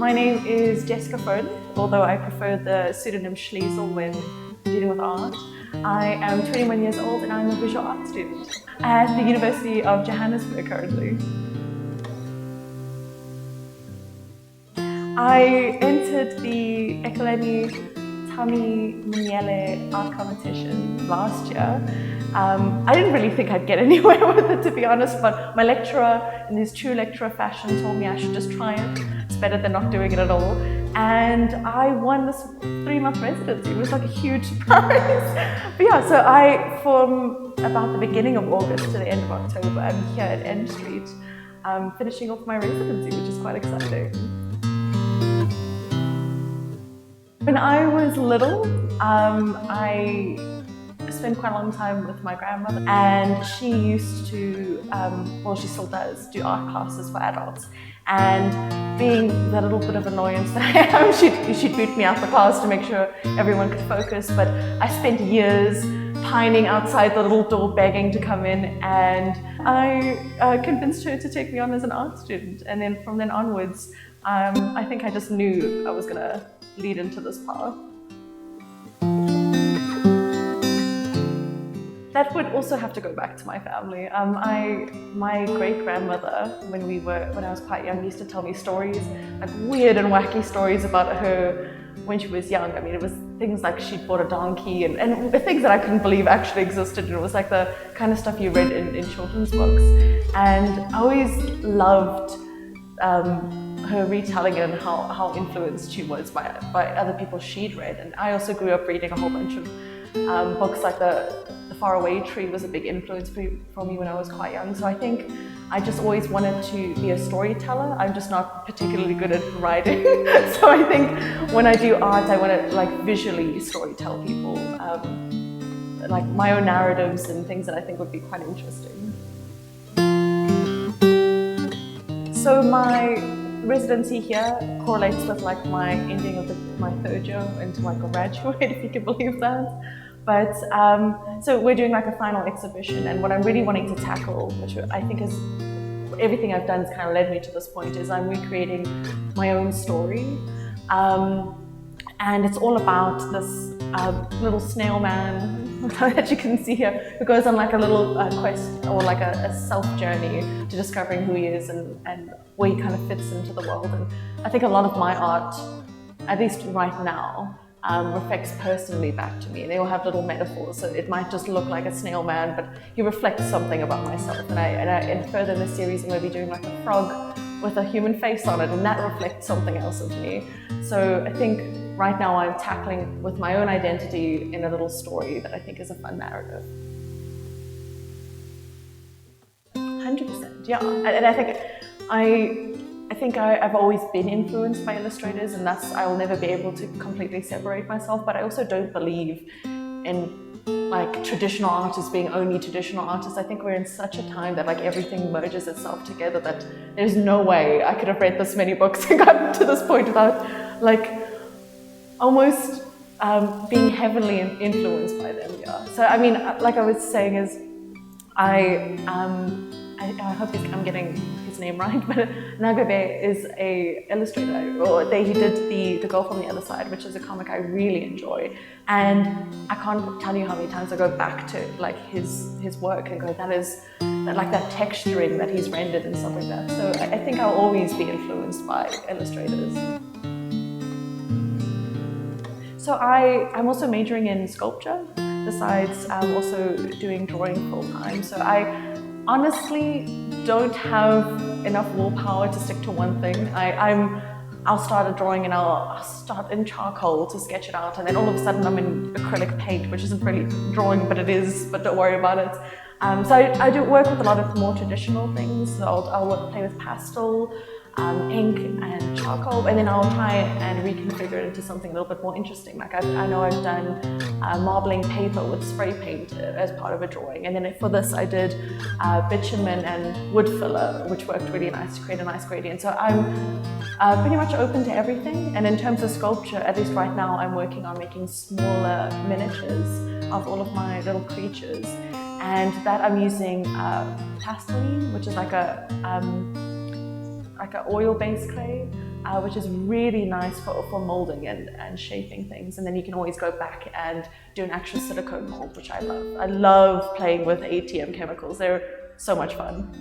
My name is Jessica Frohlich, although I prefer the pseudonym Schliesel when dealing with art. I am 21 years old and I'm a visual art student at the University of Johannesburg currently. I entered the Thami Mnyele art competition last year. I didn't really think I'd get anywhere with it, to be honest, but my lecturer, in his true lecturer fashion, told me I should just try it. It's better than not doing it at all. And I won this 3-month residency. It was like a huge surprise. But yeah, so from about the beginning of August to the end of October, I'm here at N Street, finishing off my residency, which is quite exciting. When I was little, I spent quite a long time with my grandmother, and she used to, well, she still does, do art classes for adults. And being the little bit of annoyance that I am, she'd boot me out the class to make sure everyone could focus. But I spent years pining outside the little door begging to come in, and I convinced her to take me on as an art student. And then from then onwards, I think I just knew I was going to lead into this path. That would also have to go back to my family. My great-grandmother, when I was quite young, used to tell me stories, like weird and wacky stories about her when she was young. I mean, it was things like she'd bought a donkey and things that I couldn't believe actually existed. And it was like the kind of stuff you read in children's books. And I always loved her retelling it and how influenced she was by other people she'd read. And I also grew up reading a whole bunch of books like the Faraway Tree was a big influence for me when I was quite young. So I think I just always wanted to be a storyteller. I'm just not particularly good at writing. So I think when I do art, I want to like visually storytell people, like my own narratives and things that I think would be quite interesting. So my residency here correlates with like my ending of my third year into like a graduate, if you can believe that. But so we're doing like a final exhibition, and what I'm really wanting to tackle, which I think is everything I've done has kind of led me to this point, is I'm recreating my own story. And it's all about this little snail man that you can see here, who goes on like a little quest or like a self-journey to discovering who he is and where he kind of fits into the world. And I think a lot of my art, at least right now, reflects personally back to me. They all have little metaphors, so it might just look like a snail man, but he reflects something about myself. And further in the series, I'm going to be doing like a frog with a human face on it, and that reflects something else of me. So I think right now I'm tackling with my own identity in a little story that I think is a fun narrative. 100%, yeah. And I think I've always been influenced by illustrators, and I'll never be able to completely separate myself, but I also don't believe in like traditional artists being only traditional artists. I think we're in such a time that like everything merges itself together that there's no way I could have read this many books and gotten to this point without like almost being heavily influenced by them, yeah. So I mean, like I was saying is, I hope I'm getting his name right, but Mnyele is a illustrator, he did the Girl from the Other Side, which is a comic I really enjoy, and I can't tell you how many times I go back to like his work and go, that texturing that he's rendered and stuff like that. So I think I'll always be influenced by illustrators. So I'm also majoring in sculpture, besides also doing drawing full time. So I honestly don't have enough willpower to stick to one thing. I'll start a drawing and I'll start in charcoal to sketch it out, and then all of a sudden I'm in acrylic paint, which isn't really drawing, but it is, but don't worry about it. So I do work with a lot of more traditional things. So I'll play with pastel, ink and charcoal, and then I'll try and reconfigure it into something a little bit more interesting. Like I know I've done marbling paper with spray paint as part of a drawing, and then for this I did bitumen and wood filler, which worked really nice to create a nice gradient. So I'm pretty much open to everything. And in terms of sculpture, at least right now, I'm working on making smaller miniatures of all of my little creatures, and that I'm using pasteline, which is like a oil-based clay. which is really nice for molding and shaping things. And then you can always go back and do an actual silicone mold, which I love. I love playing with ATM chemicals. They're so much fun.